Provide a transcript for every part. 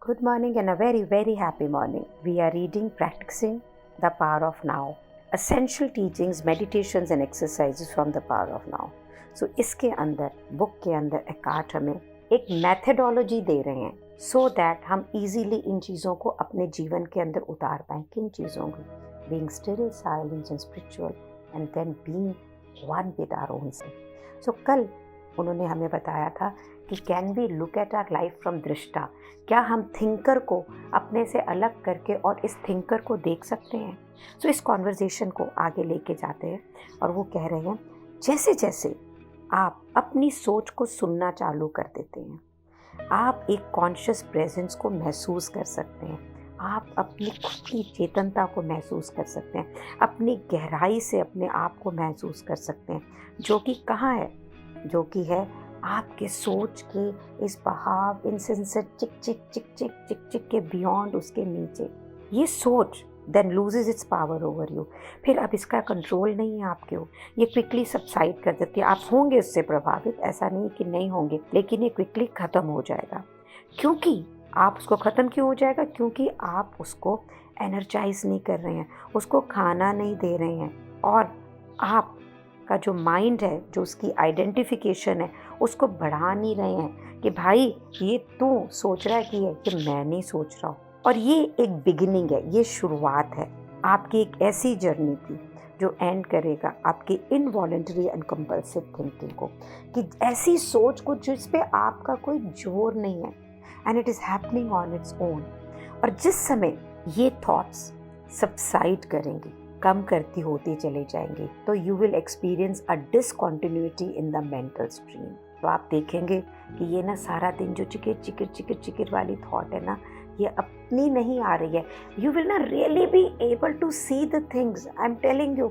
Good morning and a very, very happy morning. We are reading Practicing the Power of Now. Essential teachings, meditations and exercises from the Power of Now. So इसके अंदर, book के अंदर Eckhart हमें एक methodology दे रहे हैं so that हम easily इन चीज़ों को अपने जीवन के अंदर उतार पाएँ. किन चीज़ों को? Being still, silent and spiritual and then being one with our own self. So कल उन्होंने हमें बताया था कि can we look at our life from दृष्टा, क्या हम थिंकर को अपने से अलग करके और इस थिंकर को देख सकते हैं. सो इस कॉन्वर्जेशन को आगे लेके जाते हैं और वो कह रहे हैं जैसे जैसे आप अपनी सोच को सुनना चालू कर देते हैं, आप एक कॉन्शियस प्रेजेंस को महसूस कर सकते हैं, आप अपनी खुद की चेतनता को महसूस कर सकते हैं, अपनी गहराई से अपने आप को महसूस कर सकते हैं, जो कि कहाँ है, जो कि है आपके सोच के इस बहाव, इनसेंसेट चिक चिक चिक चिक चिक चिक के बियॉन्ड, उसके नीचे. ये सोच then loses its power over you. फिर अब इसका कंट्रोल नहीं है आपके ऊपर, ये क्विकली सबसाइड कर देती है. आप होंगे उससे प्रभावित, ऐसा नहीं कि नहीं होंगे, लेकिन ये क्विकली ख़त्म हो जाएगा. क्योंकि आप उसको ख़त्म क्यों हो जाएगा? क्योंकि आप उसको एनर्जाइज नहीं कर रहे हैं, उसको खाना नहीं दे रहे हैं, और आप का जो माइंड है, जो उसकी आइडेंटिफिकेशन है, उसको बढ़ा नहीं रहे हैं कि भाई ये तू सोच रहा है कि मैं नहीं सोच रहा हूँ. और ये एक बिगिनिंग है, ये शुरुआत है आपकी एक ऐसी जर्नी की जो एंड करेगा आपकी इनवॉलेंटरी एंड कंपल्सिव थिंकिंग को, कि ऐसी सोच को जिस पे आपका कोई जोर नहीं है, and it is happening on its own. और जिस समय ये थॉट्स सबसाइड करेंगे, कम करती होती चले जाएंगे, तो you will experience a discontinuity in the mental stream. तो आप देखेंगे कि ये ना सारा दिन जो चिकिर चिकिर चिकिर चिकिर वाली थॉट है ना, ये अपनी नहीं आ रही है. You will not really be able to see the things. I am telling you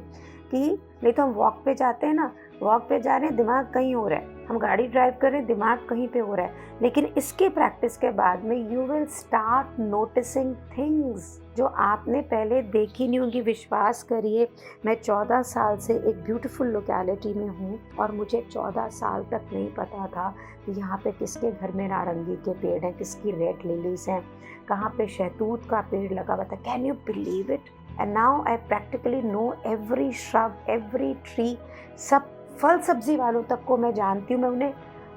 कि नहीं तो हम वॉक पे जाते हैं ना, वॉक पे जा रहे हैं, दिमाग कहीं हो रहा है, हम गाड़ी ड्राइव कर रहे हैं, दिमाग कहीं पे हो रहा है. लेकिन इसके प्रैक्टिस के बाद में you will start noticing things जो आपने पहले देखी नहीं होंगी. विश्वास करिए, मैं 14 साल से एक ब्यूटीफुल लोकेलिटी में हूँ और मुझे 14 साल तक नहीं पता था कि यहाँ पे किसके घर में नारंगी के पेड़ हैं, किसकी रेड लिलीज हैं, कहाँ पे शहतूत का पेड़ लगा हुआ था. Can you believe it? And now I practically know every shrub, every tree. सब फल सब्जी वालों तक को मैं जानती हूँ, मैं उन्हें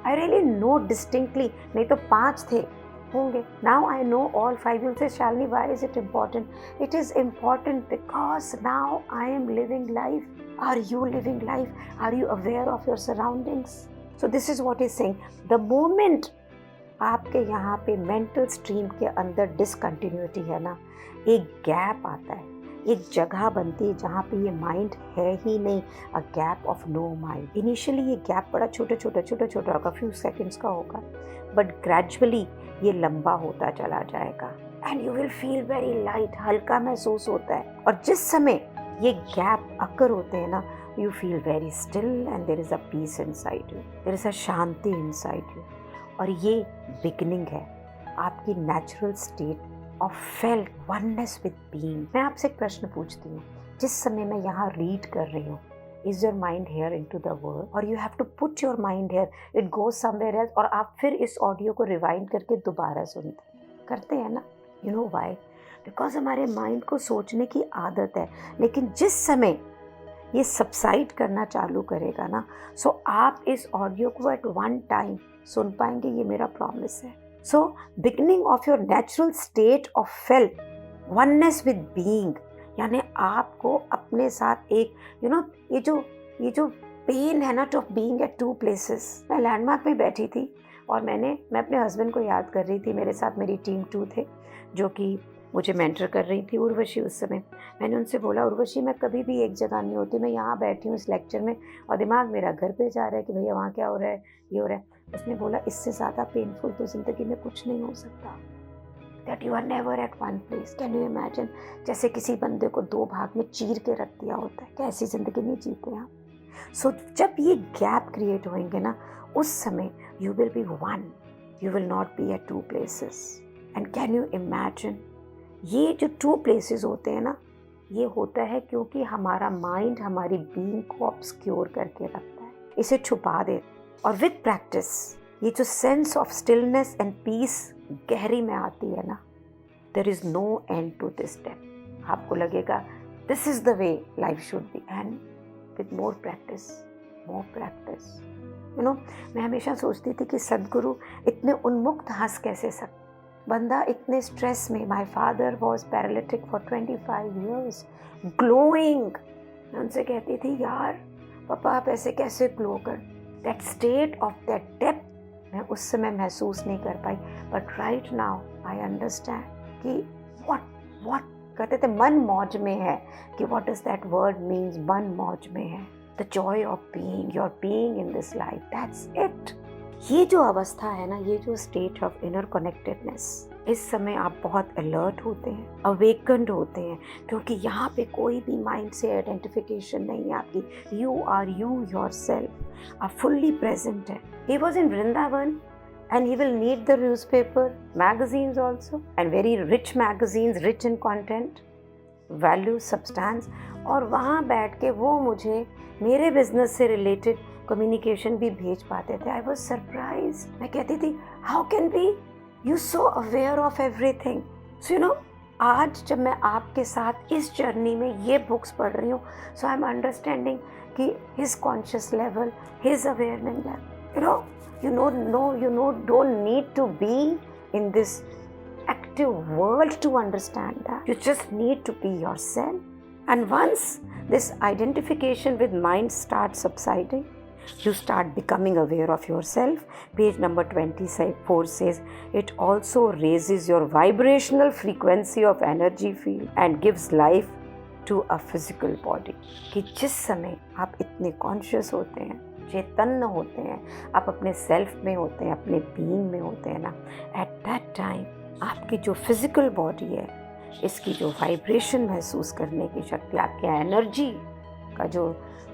आई रियली नो डिस्टिंक्टली. नहीं तो 5 थे होंगे. Now I know all 5. You say Shalini, why is it important? It is important because now I am living life. Are you living life? Are you aware of your surroundings? So this is what is saying. The moment आपके यहाँ पे mental stream के अंदर discontinuity है ना, एक gap आता है, एक जगह बनती है जहाँ पे ये माइंड है ही नहीं, a gap of no mind. Initially ये गैप बड़ा छोटा छोटा होगा, फ्यू सेकंड्स का होगा, बट ग्रेजुअली ये लंबा होता चला जाएगा and you will feel very light. हल्का महसूस होता है. और जिस समय ये गैप अकर होते हैं ना, you feel very still and there is a peace inside you, there is a shanti inside you. और ये बिगनिंग है आपकी natural state of felt oneness with being. मैं आपसे एक प्रश्न पूछती हूँ, जिस समय मैं यहाँ रीड कर रही हूँ, is your mind here into the word, और you have to put your mind here, it goes somewhere else, और आप फिर इस ऑडियो को रिवाइंड करके दोबारा सुनते करते हैं ना? You know why? बिकॉज हमारे माइंड को सोचने की आदत है. लेकिन जिस समय ये सबसाइड करना चालू करेगा ना, सो आप इस ऑडियो को एट वन टाइम सुन पाएंगे. ये मेरा प्रॉमिस है. So beginning of your natural state of felt oneness with being, यानी आपको अपने साथ एक ये जो पेन है ना, ऑफ बीइंग एट 2 प्लेसेस. मैं लैंडमार्क में बैठी थी और मैं अपने हस्बैंड को याद कर रही थी. मेरे साथ मेरी टीम 2 थे जो कि मुझे मेंटर कर रही थी, उर्वशी उस समय. मैंने उनसे बोला, उर्वशी मैं कभी भी एक जगह नहीं होती, मैं यहाँ बैठी हूँ इस लेक्चर में और दिमाग मेरा घर पे जा रहा है कि भैया वहाँ क्या हो रहा है, ये हो रहा है. उसने बोला, इससे ज़्यादा पेनफुल तो ज़िंदगी में कुछ नहीं हो सकता. That you are never at one place. Can you imagine? जैसे किसी बंदे को 2 भाग में चीर के रख दिया होता है. क्या ऐसी ज़िंदगी नहीं जीते आप? सो जब ये गैप क्रिएट होंगे ना, उस समय you will be one, you will not be at 2 places. And can you imagine, ये जो 2 प्लेसेस होते हैं ना, ये होता है क्योंकि हमारा माइंड हमारी बीइंग को ऑब्सक्योर करके रखता है, इसे छुपा दे. और विद प्रैक्टिस ये जो sense of stillness and peace गहरी में आती है ना, there is no end to this depth. आपको लगेगा this is the way life should be, and with more practice. मैं हमेशा सोचती थी कि सदगुरु इतने उन्मुक्त हंस कैसे सकते, बंदा इतने स्ट्रेस में. My father was paralytic for 25 years, glowing. मैं उनसे कहती थी यार पापा आप ऐसे कैसे ग्लो कर. That state of that depth मैं उस समय महसूस नहीं कर पाई. But right now I understand कि what कहते थे मन मौज में है, कि what does that word means, मन मौज में है. The joy of being, your being in this life, that's it. ये जो अवस्था है ना, ये जो स्टेट ऑफ इनर कनेक्टेडनेस, इस समय आप बहुत अलर्ट होते हैं, अवेकन्ड होते हैं, क्योंकि यहाँ पे कोई भी माइंड से आइडेंटिफिकेशन नहीं है आपकी. यू आर यू योरसेल्फ, आप फुल्ली प्रेजेंट है. He was in Vrindavan and he will need the newspaper, magazines also, and very rich magazines, rich in content, value, substance. और वहाँ बैठ के वो मुझे मेरे बिजनेस से रिलेटेड कम्युनिकेशन भी भेज पाते थे. I was surprise. मैं कहती थी how can be you so aware of everything. So आज जब मैं आपके साथ इस जर्नी में ये बुक्स पढ़ रही हूँ, सो आई एम अंडरस्टैंडिंग कि his conscious level, his awareness level, don't need to be in this active world to understand that. You just need to be yourself. And once this identification with mind starts subsiding, you start becoming aware of yourself. Page number 24 says, it also raises your vibrational frequency of energy field and gives life to a physical body. कि जिस समय आप इतने conscious होते हैं, चैतन्य होते हैं, आप अपने सेल्फ में होते हैं, अपने बीइंग में होते हैं ना, एट दैट टाइम आपकी जो फिजिकल बॉडी है, इसकी जो वाइब्रेशन महसूस करने की शक्ति, आपके एनर्जी का जो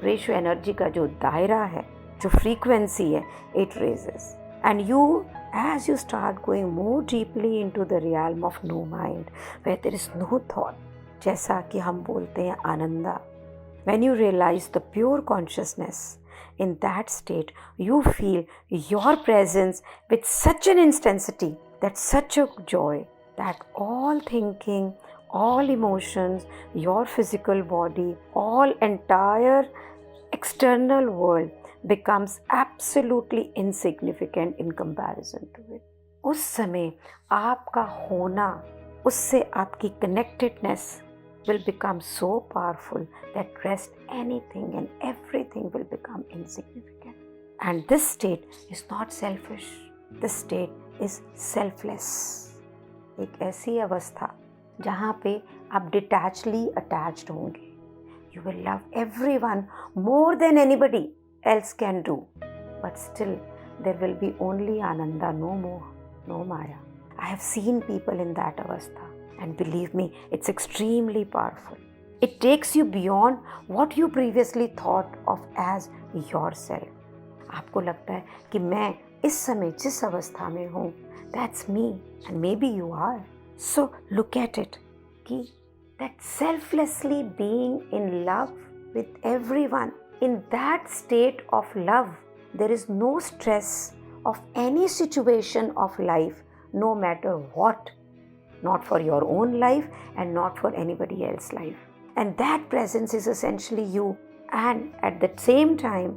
रेशियो, एनर्जी का जो दायरा है, जो फ्रीक्वेंसी है, it raises. And you as you start going more deeply into the realm of no mind, where there is no thought, जैसा कि हम बोलते हैं Ananda, when you realize the pure consciousness, in that state you feel your presence with such an intensity, that such a joy, that all thinking, all emotions, your physical body, all entire external world becomes absolutely insignificant in comparison to it. उस समय आपका होना, उससे आपकी connectedness will become so powerful that rest, anything and everything will become insignificant. And this state is not selfish. This state is selfless. एक ऐसी अवस्था जहाँ पे आप detachedly attached होंगे. You will love everyone more than anybody else can do. But still there will be only Ananda, no more, no Maya. I have seen people in that avastha. And believe me, it's extremely powerful. It takes you beyond what you previously thought of as yourself. आपको लगता है कि मैं इस समय जिस अवस्था में हूँ, that's me, and maybe you are. So look at it, कि that selflessly being in love with everyone. In that state of love, there is no stress of any situation of life, no matter what. Not for your own life and not for anybody else's life. And that presence is essentially you, and at the same time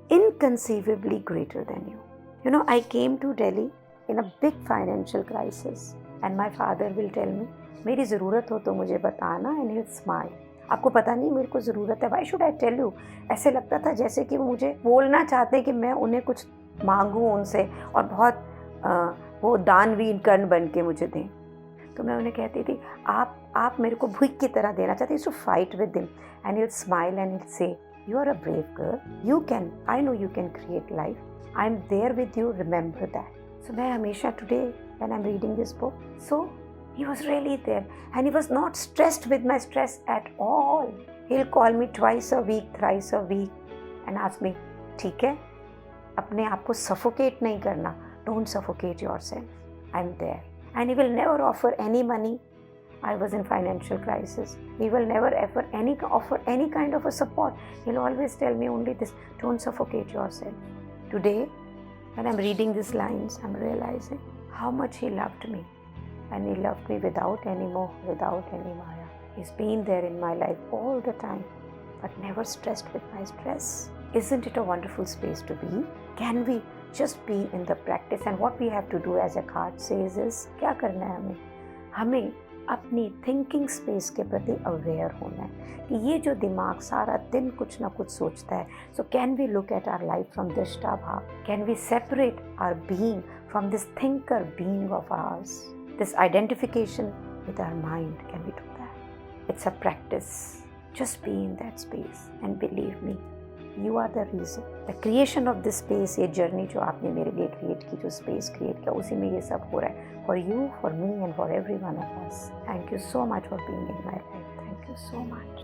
inconceivably greater than you. I came to Delhi in a big financial crisis, and my father will tell me, मेरी ज़रूरत हो तो मुझे बताना, and he'll smile. आपको पता नहीं मेरे को ज़रूरत है, why should I tell you? ऐसे लगता था जैसे कि वो मुझे बोलना चाहते कि मैं उन्हें कुछ मांगूँ उनसे और बहुत वो दानवीर कर्ण बन के मुझे दें. तो मैं उन्हें कहती थी आप मेरे को भूख की तरह देना चाहते. So fight with him and he'll smile and he'll say, you are a brave girl, you can, I know you can create life, I'm there with you, remember that. So मैं हमेशा today when I'm reading this book, so he was really there and he was not stressed with my stress at all. He'll call me twice a week, thrice a week and ask me, ठीक है, अपने आप को suffocate नहीं करना, don't suffocate yourself, I'm there. And he will never offer any money. I was in financial crisis. He will never ever offer any kind of a support. He'll always tell me only this, don't suffocate yourself. Today, When I'm reading these lines, I'm realizing how much he loved me. And he loved me without any moh, without any maya. He's been there in my life all the time, but never stressed with my stress. Isn't it a wonderful space to be? Can we just be in the practice? And what we have to do, as a card says, is क्या करना है हमें? हमें अपनी thinking space के प्रति aware होना है कि ये जो दिमाग सारा दिन कुछ ना कुछ सोचता है, so can we look at our life from दृष्टा भाव? Can we separate our being from this thinker being of ours? This identification with our mind, can we do that? It's a practice. Just be in that space and believe me, you are the reason. The creation of this space, ये journey जो आपने मेरे लिए create की, जो space create किया, उसी में ये सब हो रहा है. For you, for me and for every one of us. Thank you so much for being in my life. Thank you so much.